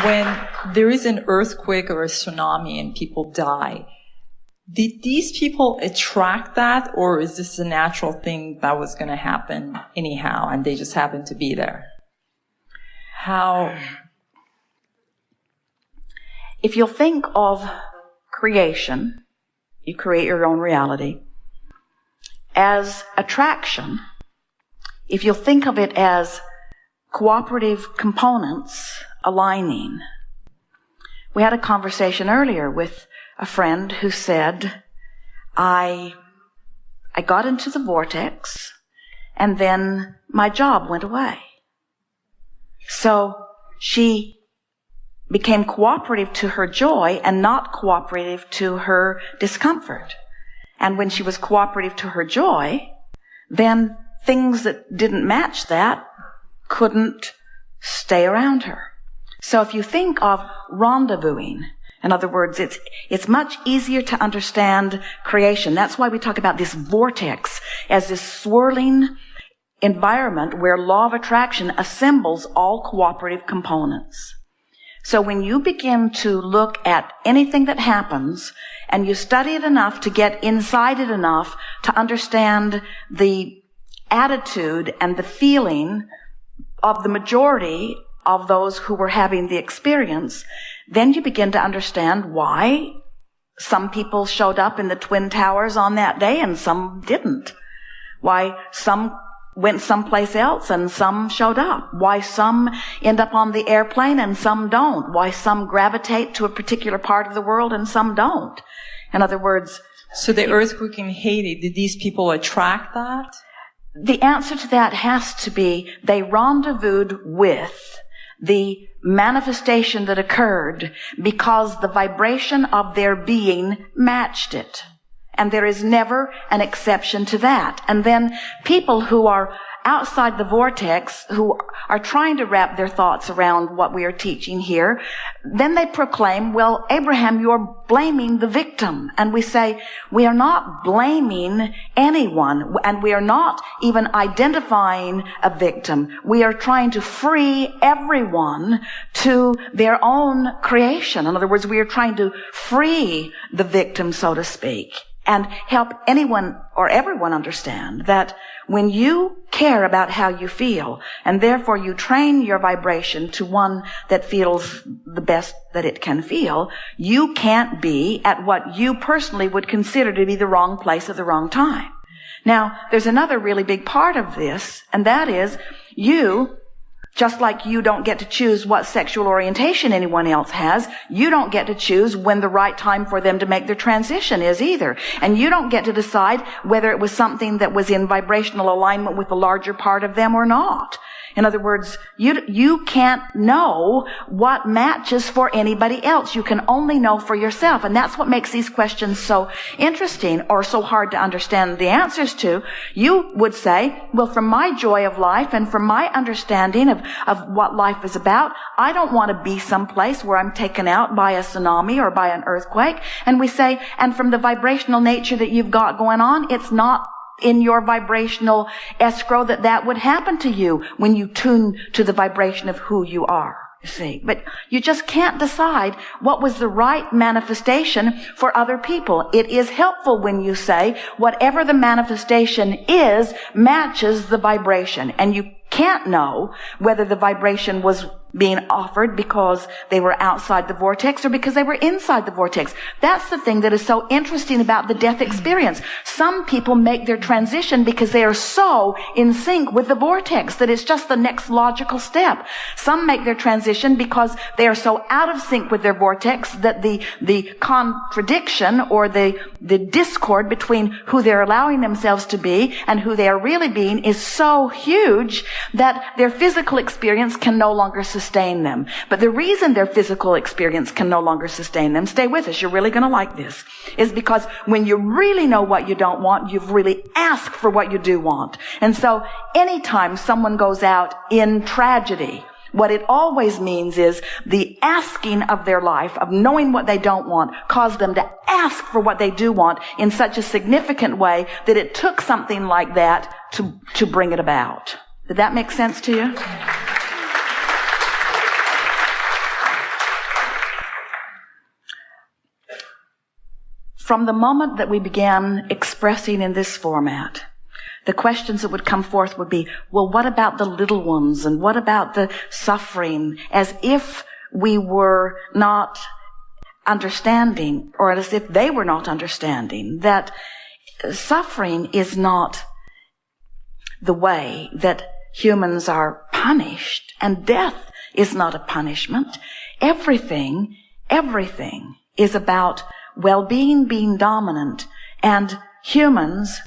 when there is an earthquake or a tsunami and people die, did these people attract that, or is this a natural thing that was going to happen anyhow and they just happened to be there? How? If you'll think of creation, you create your own reality, as attraction, if you'll think of it as cooperative components aligning. We had a conversation earlier with a friend who said, I got into the vortex and then my job went away. So she became cooperative to her joy and not cooperative to her discomfort. And when she was cooperative to her joy, then things that didn't match that couldn't stay around her. So if you think of rendezvousing, in other words, it's much easier to understand creation. That's why we talk about this vortex as this swirling environment where law of attraction assembles all cooperative components. So when you begin to look at anything that happens and you study it enough to get inside it enough to understand the attitude and the feeling of the majority of those who were having the experience, then you begin to understand why some people showed up in the Twin Towers on that day and some didn't. Why some went someplace else and some showed up. Why some end up on the airplane and some don't. Why some gravitate to a particular part of the world and some don't. In other words... So the earthquake in Haiti, did these people attract that? The answer to that has to be they rendezvoused with the manifestation that occurred because the vibration of their being matched it. And there is never an exception to that. And then people who are outside the vortex, who are trying to wrap their thoughts around what we are teaching here, then they proclaim, well, Abraham, you're blaming the victim. And we say, we are not blaming anyone, and we are not even identifying a victim. We are trying to free everyone to their own creation. In other words, we are trying to free the victim, so to speak, and help anyone or everyone understand that when you care about how you feel, and therefore you train your vibration to one that feels the best that it can feel, you can't be at what you personally would consider to be the wrong place at the wrong time. Now, there's another really big part of this, and that is you, just like you don't get to choose what sexual orientation anyone else has, you don't get to choose when the right time for them to make their transition is either. And you don't get to decide whether it was something that was in vibrational alignment with the larger part of them or not. In other words, you can't know what matches for anybody else. You can only know for yourself. And that's what makes these questions so interesting or so hard to understand the answers to. You would say, well, from my joy of life and from my understanding of what life is about, I don't want to be someplace where I'm taken out by a tsunami or by an earthquake. And we say, and from the vibrational nature that you've got going on, it's not in your vibrational escrow that would happen to you when you tune to the vibration of who you are, you see. But you just can't decide what was the right manifestation for other people. It is helpful when you say whatever the manifestation is matches the vibration. And you can't know whether the vibration was being offered because they were outside the vortex or because they were inside the vortex. That's the thing that is so interesting about the death experience. Some people make their transition because they are so in sync with the vortex that it's just the next logical step. Some make their transition because they are so out of sync with their vortex that the contradiction or the discord between who they're allowing themselves to be and who they are really being is so huge that their physical experience can no longer sustain them. But the reason their physical experience can no longer sustain them, stay with us, you're really going to like this, is because when you really know what you don't want, you've really asked for what you do want. And so anytime someone goes out in tragedy, what it always means is the asking of their life, of knowing what they don't want, caused them to ask for what they do want in such a significant way that it took something like that to bring it about. Did that make sense to you? from the moment that we began expressing in this format, the questions that would come forth would be, well, what about the little ones? And what about the suffering? As if we were not understanding, or as if they were not understanding, that suffering is not the way that humans are punished, and death is not a punishment. Everything is about well-being being dominant, and humans,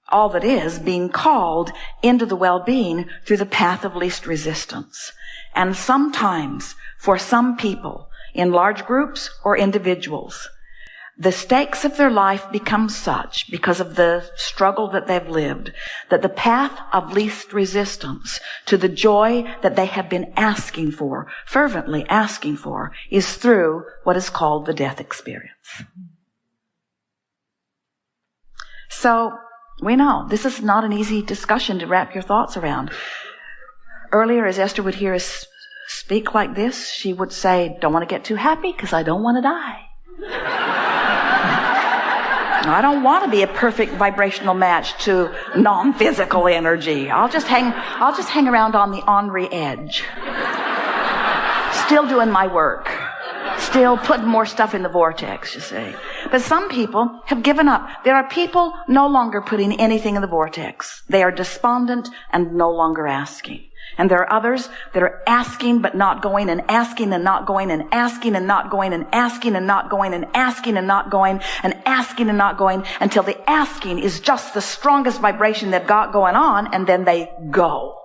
all that is, being called into the well-being through the path of least resistance. And sometimes, for some people, in large groups or individuals, the stakes of their life become such, because of the struggle that they've lived, that the path of least resistance to the joy that they have been asking for, fervently asking for, is through what is called the death experience. So, we know this is not an easy discussion to wrap your thoughts around. Earlier, as Esther would hear us speak like this, she would say, don't want to get too happy because I don't want to die. I don't want to be a perfect vibrational match to non-physical energy. I'll just hang around on the ornery edge. Still doing my work. Still putting more stuff in the vortex, you see. But some people have given up. There are people no longer putting anything in the vortex. They are despondent and no longer asking. And there are others that are asking but not going, and asking and not going, and asking and not going, and asking and not going, and asking and not going, and asking and not going, until the asking is just the strongest vibration they've got going on, and then they go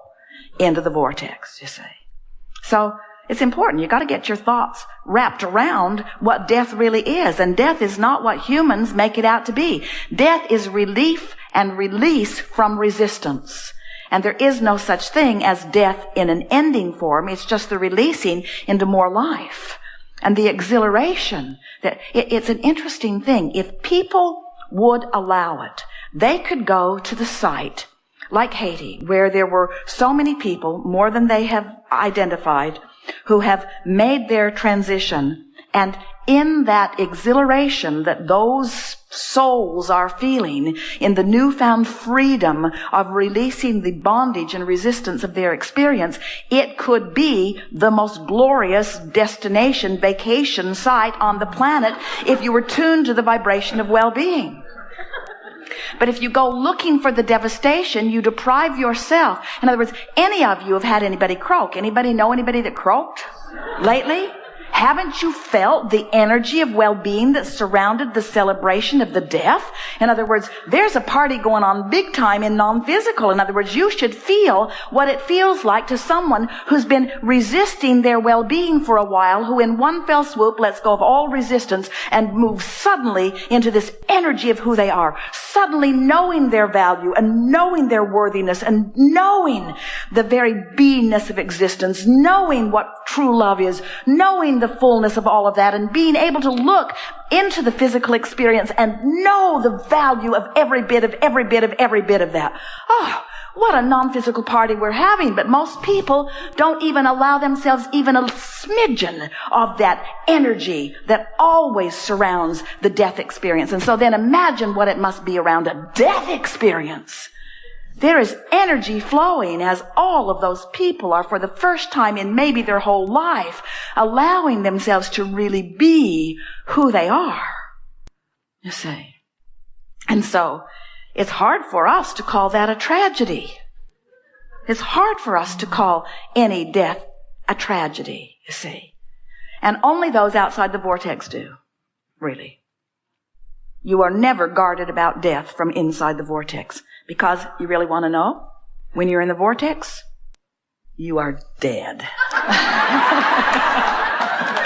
into the vortex, you see. So it's important. You got to get your thoughts wrapped around what death really is. And death is not what humans make it out to be. Death is relief and release from resistance. And there is no such thing as death in an ending form. It's just the releasing into more life. And the exhilaration. It's an interesting thing. If people would allow it, they could go to the site, like Haiti, where there were so many people, more than they have identified, who have made their transition. And in that exhilaration that those souls are feeling, in the newfound freedom of releasing the bondage and resistance of their experience, it could be the most glorious destination, vacation site on the planet if you were tuned to the vibration of well-being. But if you go looking for the devastation, you deprive yourself. In other words, any of you have had anybody croak? Anybody know anybody that croaked lately? Haven't you felt the energy of well-being that surrounded the celebration of the death? In other words, there's a party going on big time in non-physical. In other words, you should feel what it feels like to someone who's been resisting their well-being for a while, who in one fell swoop lets go of all resistance and moves suddenly into this energy of who they are, suddenly knowing their value and knowing their worthiness and knowing the very beingness of existence, knowing what true love is, knowing the fullness of all of that, and being able to look into the physical experience and know the value of every bit of that. Oh, what a non-physical party we're having. But most people don't even allow themselves even a smidgen of that energy that always surrounds the death experience. And so then imagine what it must be around a death experience. There is energy flowing as all of those people are, for the first time in maybe their whole life, allowing themselves to really be who they are, you see. And so it's hard for us to call that a tragedy. It's hard for us to call any death a tragedy, you see. And only those outside the vortex do, really. You are never guarded about death from inside the vortex. Because you really want to know? When you're in the vortex, you are dead.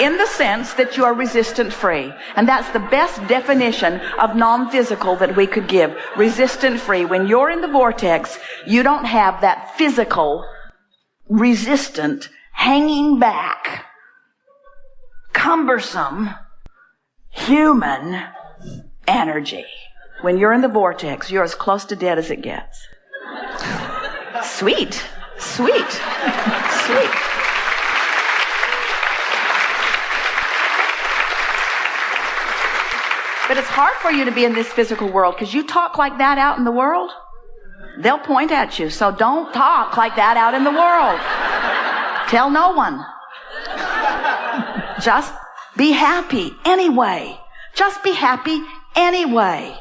In the sense that you are resistant free. And that's the best definition of non-physical that we could give. Resistant free. When you're in the vortex, you don't have that physical, resistant, hanging back, cumbersome, human energy. When you're in the vortex, you're as close to dead as it gets. Sweet. Sweet. Sweet. But it's hard for you to be in this physical world because you talk like that out in the world, they'll point at you. So don't talk like that out in the world. Tell no one. Just be happy anyway. Just be happy anyway.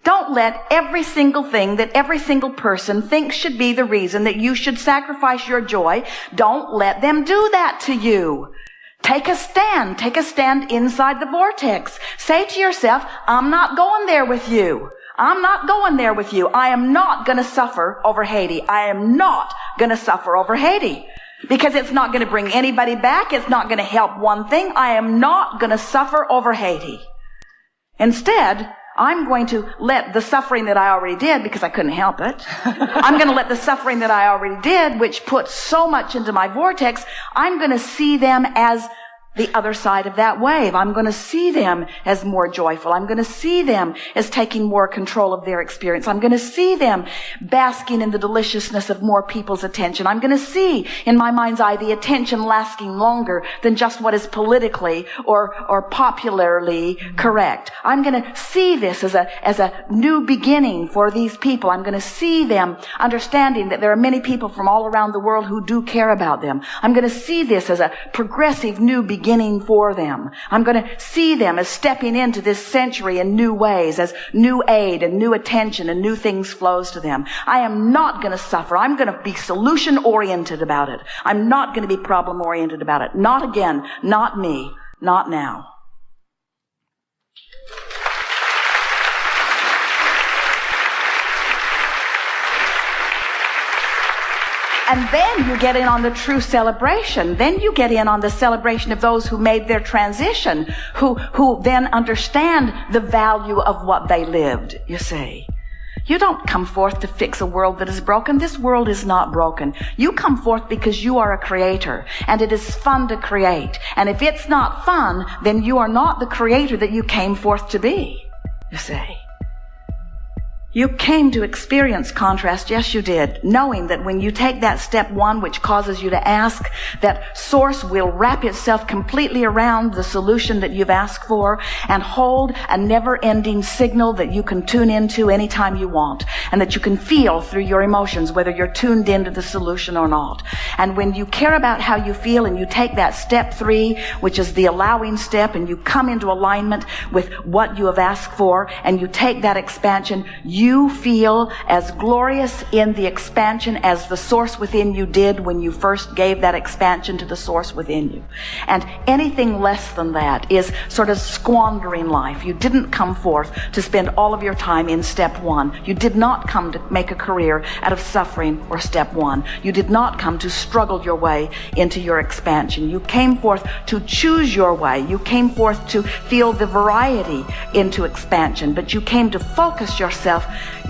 Don't let every single thing that every single person thinks should be the reason that you should sacrifice your joy. Don't let them do that to you. Take a stand. Take a stand inside the vortex. Say to yourself, I'm not going there with you. I'm not going there with you. I am not going to suffer over Haiti. I am not going to suffer over Haiti. Because it's not going to bring anybody back. It's not going to help one thing. I am not going to suffer over Haiti. Instead, I'm going to let the suffering that I already did, because I couldn't help it, I'm going to let the suffering that I already did, which put so much into my vortex, I'm going to see them as the other side of that wave. I'm going to see them as more joyful. I'm going to see them as taking more control of their experience. I'm going to see them basking in the deliciousness of more people's attention. I'm going to see, in my mind's eye, the attention lasting longer than just what is politically or popularly correct. I'm going to see this as a new beginning for these people. I'm going to see them understanding that there are many people from all around the world who do care about them. I'm going to see this as a progressive new beginning for them. I'm going to see them as stepping into this century in new ways, as new aid and new attention and new things flows to them. I am not going to suffer. I'm going to be solution-oriented about it. I'm not going to be problem-oriented about it. Not again. Not me. Not now. And then you get in on the true celebration. Then you get in on the celebration of those who made their transition, who then understand the value of what they lived, you see. You don't come forth to fix a world that is broken. This world is not broken. You come forth because you are a creator, and it is fun to create. And if it's not fun, then you are not the creator that you came forth to be, you see. You came to experience contrast, yes you did, knowing that when you take that step one, which causes you to ask, that source will wrap itself completely around the solution that you've asked for and hold a never-ending signal that you can tune into anytime you want, and that you can feel through your emotions whether you're tuned into the solution or not. And when you care about how you feel and you take that step 3, which is the allowing step, and you come into alignment with what you have asked for, and you take that expansion, you feel as glorious in the expansion as the source within you did when you first gave that expansion to the source within you. And anything less than that is sort of squandering life. You didn't come forth to spend all of your time in step 1. You did not come to make a career out of suffering or step 1. You did not come to struggle your way into your expansion. You came forth to choose your way. You came forth to feel the variety into expansion, but you came to focus yourself.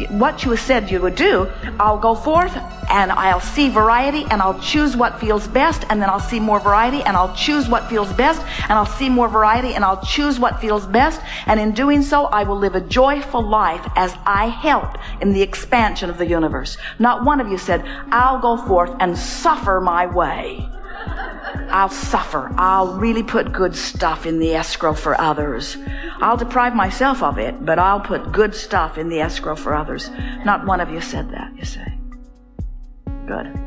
What you said you would do, I'll go forth and I'll see variety and I'll choose what feels best, and then I'll see more variety and I'll choose what feels best, and I'll see more variety and I'll choose what feels best, and in doing so I will live a joyful life as I help in the expansion of the universe. Not one of you said, I'll go forth and suffer my way. I'll suffer. I'll really put good stuff in the escrow for others. I'll deprive myself of it, but I'll put good stuff in the escrow for others. Not one of you said that, you say. Good.